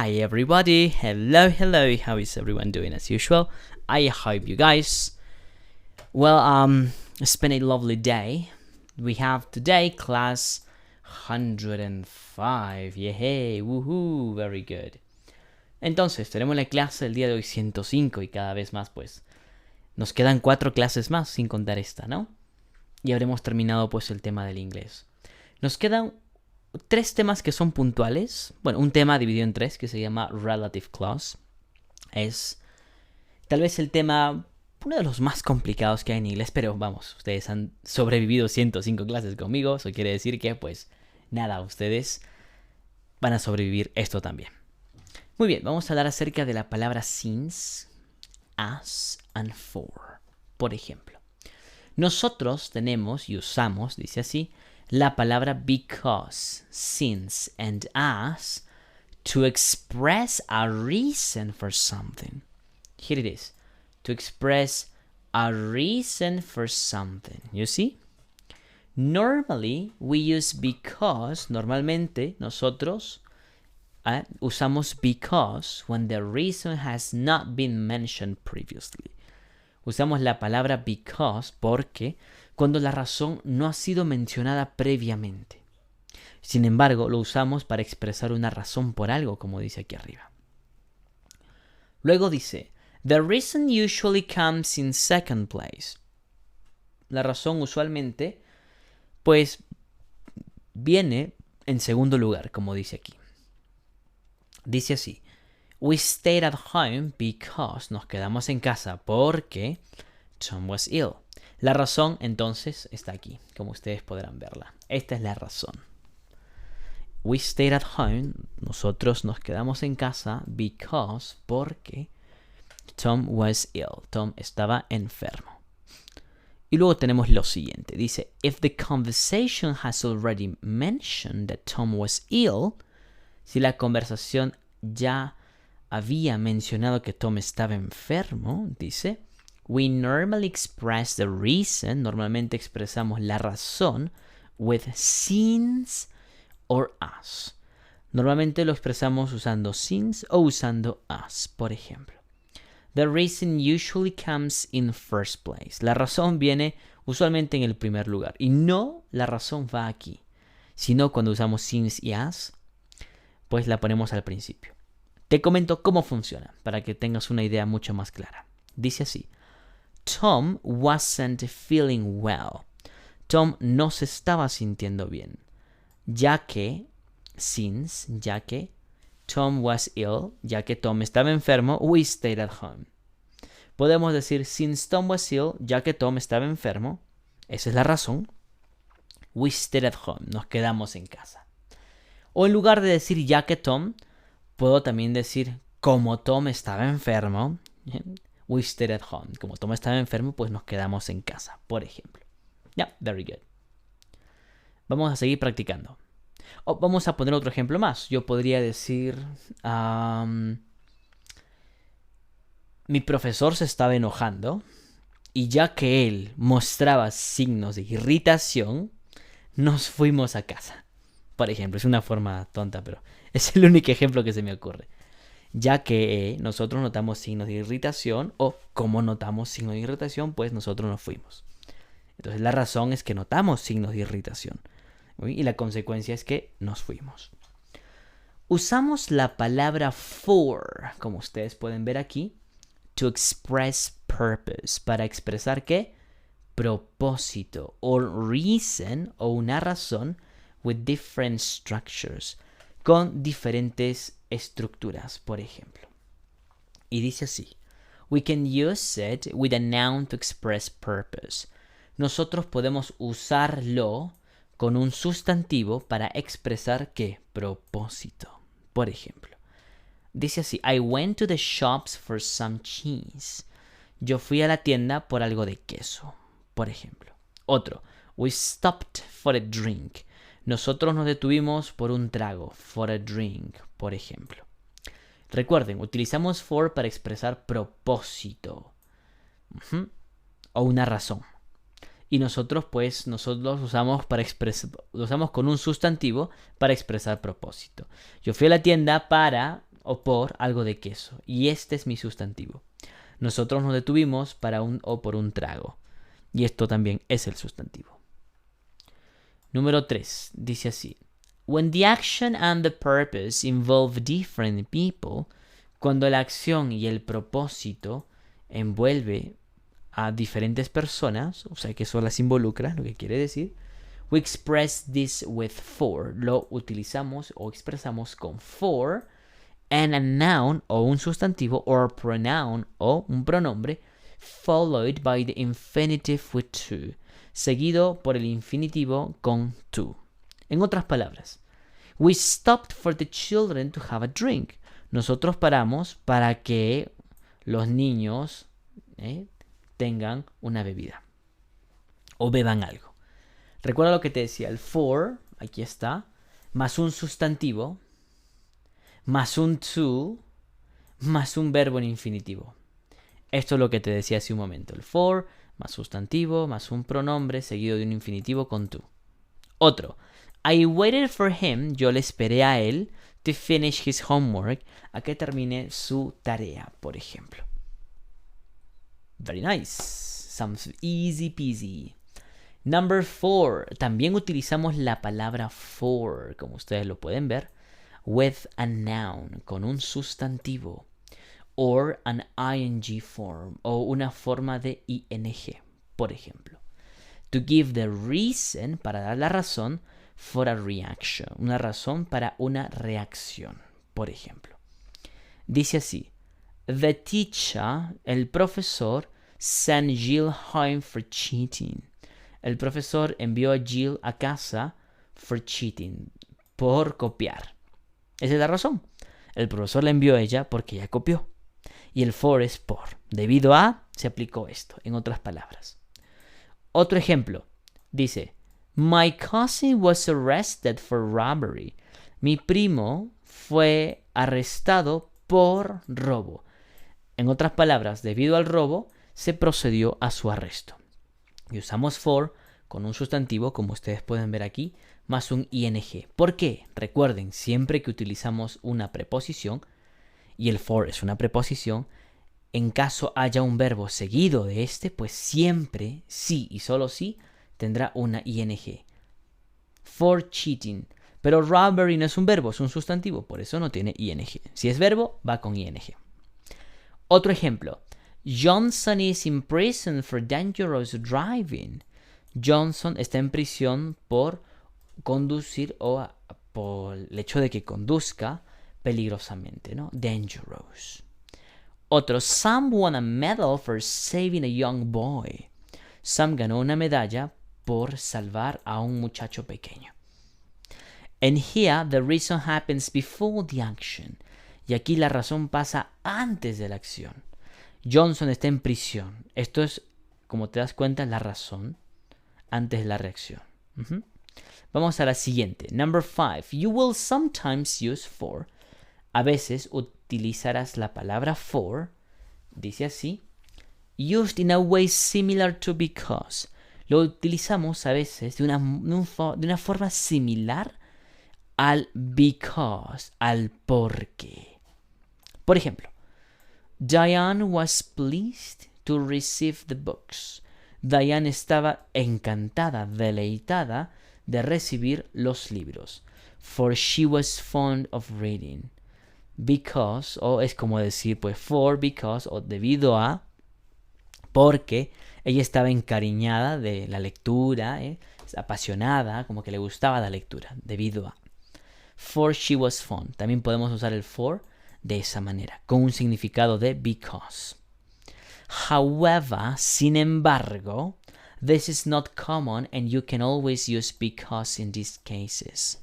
Hi everybody, hello, how is everyone doing as usual? I hope you guys, spend a lovely day. We have today class 105, yay, woohoo, very good. Entonces, tenemos la clase del día de hoy 105 y cada vez más pues nos quedan 4 clases más sin contar esta, ¿no? Y habremos terminado pues el tema del inglés. Nos quedan 3 temas que son puntuales. Bueno, un tema dividido en 3 que se llama Relative Clause. Es tal vez el tema, uno de los más complicados que hay en inglés, pero vamos, ustedes han sobrevivido 105 clases conmigo. Eso quiere decir que pues nada, ustedes van a sobrevivir esto también. Muy bien, vamos a hablar acerca de la palabra since, as and for. Por ejemplo, nosotros tenemos y usamos, dice así, la palabra because, since, and as to express a reason for something. Here it is. To express a reason for something. You see? Normally, we use because. Normalmente, nosotros usamos because when the reason has not been mentioned previously. Usamos la palabra because porque cuando la razón no ha sido mencionada previamente. Sin embargo, lo usamos para expresar una razón por algo, como dice aquí arriba. Luego dice, the reason usually comes in second place. La razón usualmente, pues, viene en segundo lugar, como dice aquí. Dice así, we stayed at home because nos quedamos en casa porque Tom was ill. La razón, entonces, está aquí, como ustedes podrán verla. Esta es la razón. We stayed at home. Nosotros nos quedamos en casa because, porque Tom was ill. Tom estaba enfermo. Y luego tenemos lo siguiente. Dice, if the conversation has already mentioned that Tom was ill, si la conversación ya había mencionado que Tom estaba enfermo, dice, we normally express the reason, normalmente expresamos la razón, with since or as. Normalmente lo expresamos usando since o usando as, por ejemplo. The reason usually comes in first place. La razón viene usualmente en el primer lugar. Y no la razón va aquí, sino cuando usamos since y as, pues la ponemos al principio. Te comento cómo funciona, para que tengas una idea mucho más clara. Dice así. Tom wasn't feeling well. Tom no se estaba sintiendo bien. Ya que Tom was ill, ya que Tom estaba enfermo, we stayed at home. Podemos decir, since Tom was ill, ya que Tom estaba enfermo, esa es la razón, we stayed at home, nos quedamos en casa. O en lugar de decir ya que Tom, puedo también decir como Tom estaba enfermo, we stayed at home. Como Tom estaba enfermo, pues nos quedamos en casa, por ejemplo. Yeah, very good. Vamos a seguir practicando. Vamos a poner otro ejemplo más. Yo podría decir, mi profesor se estaba enojando y ya que él mostraba signos de irritación, nos fuimos a casa. Por ejemplo, es una forma tonta, pero es el único ejemplo que se me ocurre. Ya que nosotros notamos signos de irritación o como notamos signos de irritación, pues nosotros nos fuimos. Entonces la razón es que notamos signos de irritación y la consecuencia es que nos fuimos. Usamos la palabra for, como ustedes pueden ver aquí, to express purpose, para expresar ¿qué? Propósito o reason o una razón with different structures, con diferentes estructuras, por ejemplo. Y dice así, we can use it with a noun to express purpose. Nosotros podemos usarlo con un sustantivo para expresar ¿qué? Propósito. Por ejemplo, dice así, I went to the shops for some cheese. Yo fui a la tienda por algo de queso, por ejemplo. Otro, we stopped for a drink. Nosotros nos detuvimos por un trago, for a drink, por ejemplo. Recuerden, utilizamos for para expresar propósito o una razón. Y nosotros usamos lo usamos con un sustantivo para expresar propósito. Yo fui a la tienda para o por algo de queso. Y este es mi sustantivo. Nosotros nos detuvimos para un o por un trago. Y esto también es el sustantivo. Número 3. Dice así. When the action and the purpose involve different people, cuando la acción y el propósito envuelve a diferentes personas, o sea que eso las involucra, lo que quiere decir, we express this with for. Lo utilizamos o expresamos con for, and a noun o un sustantivo or pronoun o un pronombre followed by the infinitive with to, seguido por el infinitivo con to. En otras palabras, we stopped for the children to have a drink. Nosotros paramos para que los niños tengan una bebida o beban algo. Recuerda lo que te decía, el for, aquí está, más un sustantivo, más un to, más un verbo en infinitivo. Esto es lo que te decía hace un momento, el for, más sustantivo, más un pronombre seguido de un infinitivo con to. Otro, I waited for him, yo le esperé a él, to finish his homework, a que termine su tarea, por ejemplo. Very nice. Sounds easy peasy. Number 4. También utilizamos la palabra for, como ustedes lo pueden ver, with a noun, con un sustantivo, or an ing form, o una forma de ing, por ejemplo. To give the reason, para dar la razón, for a reaction, una razón para una reacción, por ejemplo. Dice así, the teacher, el profesor, sent Jill home for cheating. El profesor envió a Jill a casa for cheating, por copiar. Esa es la razón. El profesor la envió a ella porque ella copió. Y el for es por. Debido a, se aplicó esto, en otras palabras. Otro ejemplo. Dice, my cousin was arrested for robbery. Mi primo fue arrestado por robo. En otras palabras, debido al robo, se procedió a su arresto. Y usamos for con un sustantivo, como ustedes pueden ver aquí, más un ing. ¿Por qué? Recuerden, siempre que utilizamos una preposición, y el for es una preposición, en caso haya un verbo seguido de este, pues siempre, sí y solo sí, tendrá una ing. For cheating. Pero robbery no es un verbo, es un sustantivo, por eso no tiene ing. Si es verbo, va con ing. Otro ejemplo. Johnson is in prison for dangerous driving. Johnson está en prisión por conducir o por el hecho de que conduzca peligrosamente, ¿no? Dangerous. Otro, Sam won a medal for saving a young boy. Sam ganó una medalla por salvar a un muchacho pequeño. And here the reason happens before the action. Y aquí la razón pasa antes de la acción. Johnson está en prisión. Esto es, como te das cuenta, la razón antes de la reacción. Vamos a la siguiente. Number 5. You will sometimes use for. A veces utilizarás la palabra for. Dice así. Used in a way similar to because. Lo utilizamos a veces de una forma similar al because, al porque. Por ejemplo. Diane was pleased to receive the books. Diane estaba encantada, deleitada de recibir los libros. For she was fond of reading. Because, o es como decir, pues, for, because, o debido a, porque ella estaba encariñada de la lectura, apasionada, como que le gustaba la lectura, debido a. For she was fond. También podemos usar el for de esa manera, con un significado de because. However, sin embargo, this is not common and you can always use because in these cases.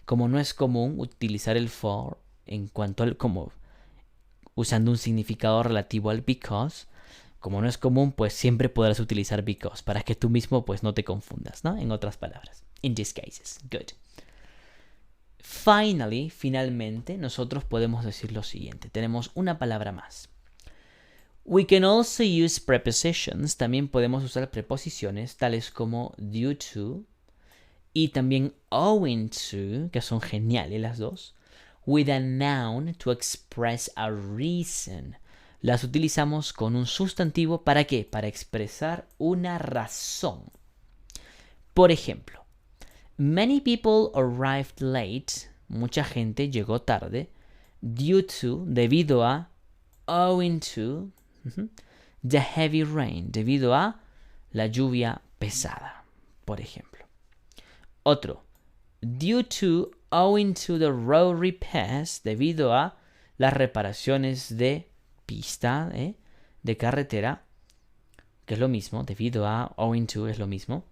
Como no es común utilizar el for en cuanto al como usando un significado relativo al because, como no es común, pues siempre podrás utilizar because para que tú mismo pues no te confundas, ¿no? En otras palabras. In these cases. Good. Finalmente, nosotros podemos decir lo siguiente. Tenemos una palabra más. We can also use prepositions. También podemos usar preposiciones tales como due to y también owing to, que son geniales las dos. with a noun to express a reason. Las utilizamos con un sustantivo, ¿para qué? Para expresar una razón. Por ejemplo, many people arrived late. Mucha gente llegó tarde. Due to, debido a, owing to, the heavy rain, debido a la lluvia pesada, por ejemplo. Otro, due to, owing to the road repairs, debido a las reparaciones de pista, de carretera, que es lo mismo, debido a, owing to es lo mismo.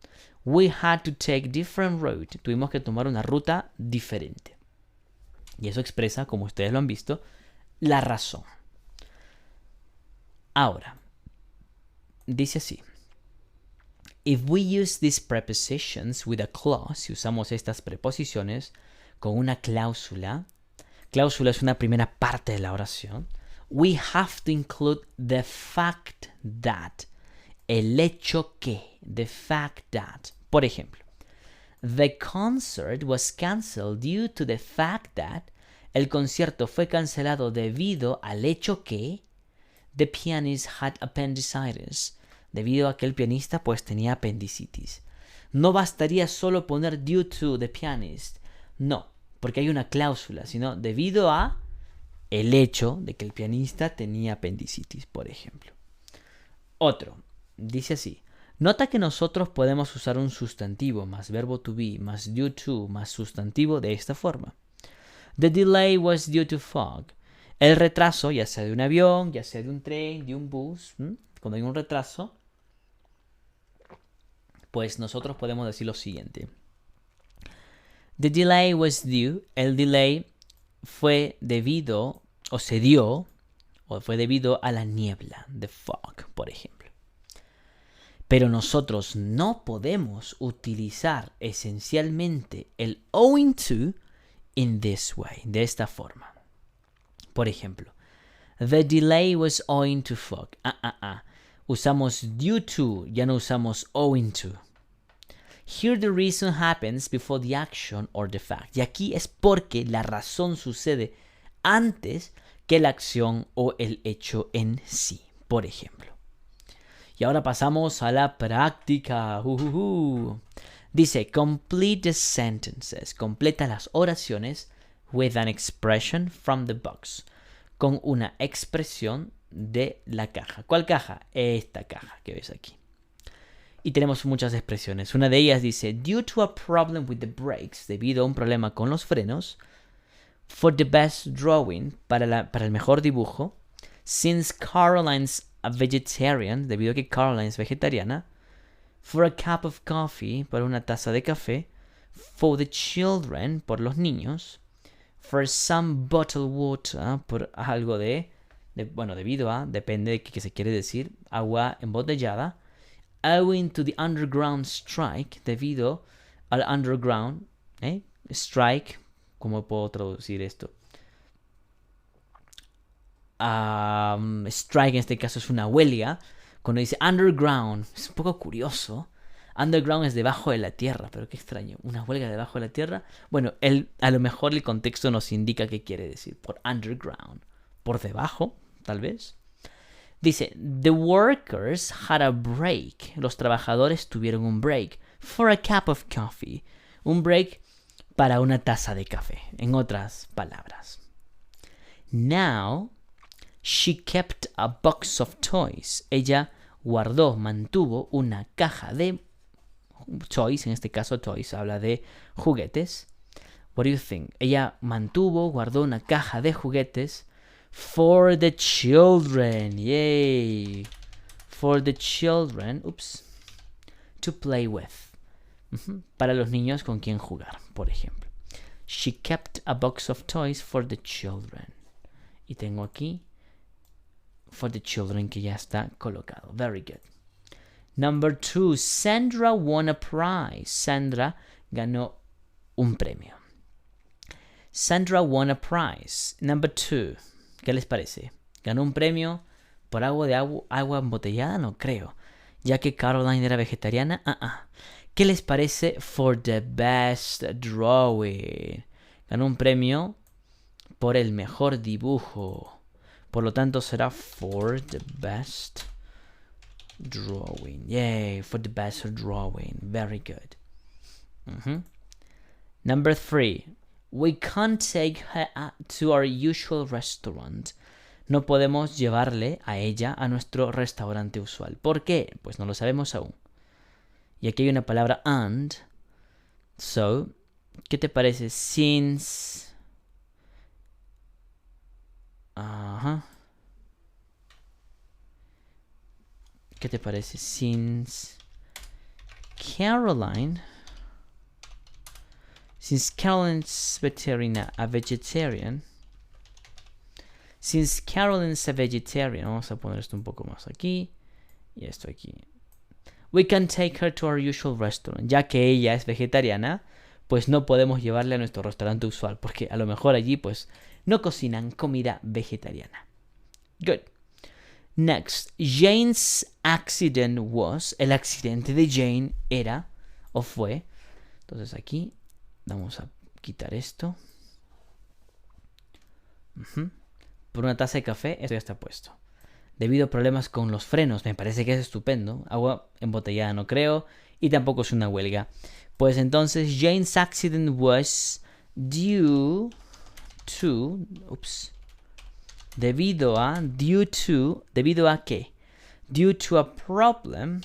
We had to take different route, tuvimos que tomar una ruta diferente. Y eso expresa, como ustedes lo han visto, la razón. Ahora, dice así. If we use these prepositions with a clause, si usamos estas preposiciones con una cláusula es una primera parte de la oración, we have to include the fact that, el hecho que, the fact that. Por ejemplo, the concert was cancelled due to the fact that, el concierto fue cancelado debido al hecho que the pianist had appendicitis, debido a que el pianista pues tenía apendicitis. No bastaría solo poner due to the pianist, no, porque hay una cláusula, sino debido a el hecho de que el pianista tenía apendicitis, por ejemplo. Otro, dice así. Nota que nosotros podemos usar un sustantivo más verbo to be más due to más sustantivo de esta forma. The delay was due to fog. El retraso, ya sea de un avión, ya sea de un tren, de un bus, cuando hay un retraso, pues nosotros podemos decir lo siguiente. The delay was due. El delay fue debido, o se dio, o fue debido a la niebla, the fog, por ejemplo. Pero nosotros no podemos utilizar esencialmente el owing to in this way, de esta forma. Por ejemplo, the delay was owing to fog. Usamos due to, ya no usamos owing to. Here the reason happens before the action or the fact. Y aquí es porque la razón sucede antes que la acción o el hecho en sí, por ejemplo. Y ahora pasamos a la práctica. Dice, complete the sentences. Completa las oraciones with an expression from the box. Con una expresión de la caja. ¿Cuál caja? Esta caja que ves aquí. Y tenemos muchas expresiones. Una de ellas dice, due to a problem with the brakes, debido a un problema con los frenos, for the best drawing, para el mejor dibujo, since Caroline's a vegetarian, debido a que Caroline es vegetariana, for a cup of coffee, por una taza de café, for the children, por los niños, for some bottled water, por algo debido a, depende de qué se quiere decir, agua embotellada, owing to the underground strike, debido al underground, strike, ¿cómo puedo traducir esto? Strike en este caso es una huelga. Cuando dice underground, es un poco curioso. Underground es debajo de la tierra, pero qué extraño, una huelga debajo de la tierra. Bueno, a lo mejor el contexto nos indica qué quiere decir por underground. Por debajo, tal vez. Dice, the workers had a break. Los trabajadores tuvieron un break. For a cup of coffee. Un break para una taza de café. En otras palabras. Now, she kept a box of toys. Ella mantuvo una caja de toys. En este caso, toys habla de juguetes. What do you think? Ella guardó una caja de juguetes for the children. Yay. For the children. To play with. Para los niños con quien jugar, por ejemplo. She kept a box of toys for the children. Y tengo aquí for the children que ya está colocado. Very good. Number 2. Sandra won a prize. Sandra ganó un premio. Sandra won a prize. Number 2. ¿Qué les parece? ¿Ganó un premio por agua embotellada? No creo. Ya que Caroline era vegetariana. ¿Qué les parece for the best drawing? Ganó un premio por el mejor dibujo. Por lo tanto será for the best drawing. Yay, for the best drawing. Very good. Number 3. We can't take her to our usual restaurant. No podemos llevarle a ella a nuestro restaurante usual. ¿Por qué? Pues no lo sabemos aún. Y aquí hay una palabra and. So, ¿qué te parece? Since... ¿Qué te parece? Since Caroline's a vegetarian. Since Caroline's a vegetarian. Vamos a poner esto un poco más aquí. Y esto aquí. We can take her to our usual restaurant. Ya que ella es vegetariana, pues no podemos llevarle a nuestro restaurante usual. Porque a lo mejor allí, pues, no cocinan comida vegetariana. Good. Next. Jane's accident was. El accidente de Jane era o fue. Entonces aquí vamos a quitar esto. Por una taza de café, esto ya está puesto. Debido a problemas con los frenos, me parece que es estupendo. Agua embotellada no creo. Y tampoco es una huelga. Pues entonces, Jane's accident was due to... ¿Debido a qué? Due to a problem.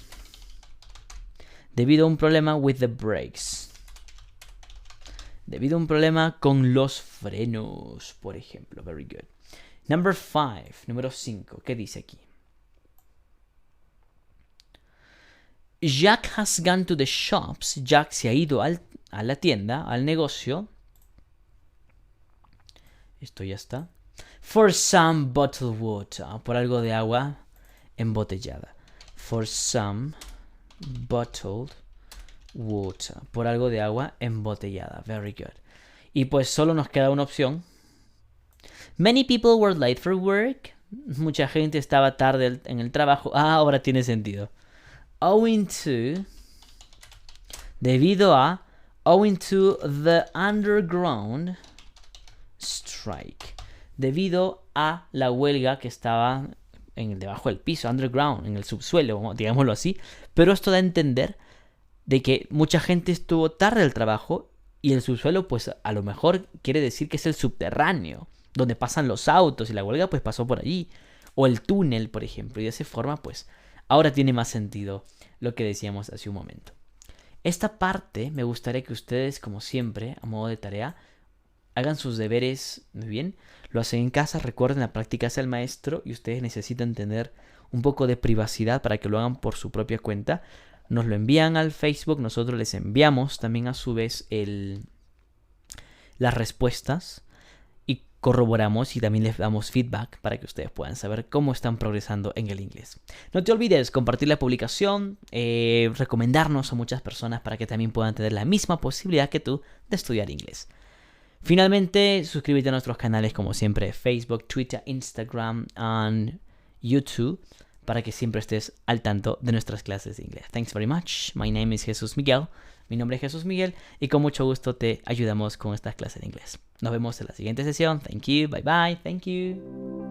Debido a un problema with the brakes. Debido a un problema con los frenos, por ejemplo. Very good. Número 5. ¿Qué dice aquí? Jack has gone to the shops. Jack se ha ido a la tienda, al negocio. Esto ya está. For some bottled water. Por algo de agua embotellada. For some bottled water. Por algo de agua embotellada. Very good. Y pues solo nos queda una opción. Many people were late for work. Mucha gente estaba tarde en el trabajo. Ahora tiene sentido. Owing to the underground strike. Debido a la huelga que estaba debajo del piso, underground, en el subsuelo, digámoslo así. Pero esto da a entender de que mucha gente estuvo tarde al trabajo y el subsuelo, pues a lo mejor quiere decir que es el subterráneo, donde pasan los autos y la huelga pues pasó por allí. O el túnel, por ejemplo. Y de esa forma, pues, ahora tiene más sentido lo que decíamos hace un momento. Esta parte me gustaría que ustedes, como siempre, a modo de tarea, hagan sus deberes muy bien. Lo hacen en casa, recuerden, la práctica es el maestro y ustedes necesitan tener un poco de privacidad para que lo hagan por su propia cuenta. Nos lo envían al Facebook, nosotros les enviamos también a su vez las respuestas y corroboramos y también les damos feedback para que ustedes puedan saber cómo están progresando en el inglés. No te olvides compartir la publicación, recomendarnos a muchas personas para que también puedan tener la misma posibilidad que tú de estudiar inglés. Finalmente, suscríbete a nuestros canales como siempre, Facebook, Twitter, Instagram y YouTube, para que siempre estés al tanto de nuestras clases de inglés. Thanks very much. My name is Jesús Miguel. Mi nombre es Jesús Miguel y con mucho gusto te ayudamos con estas clases de inglés. Nos vemos en la siguiente sesión. Thank you. Bye bye. Thank you.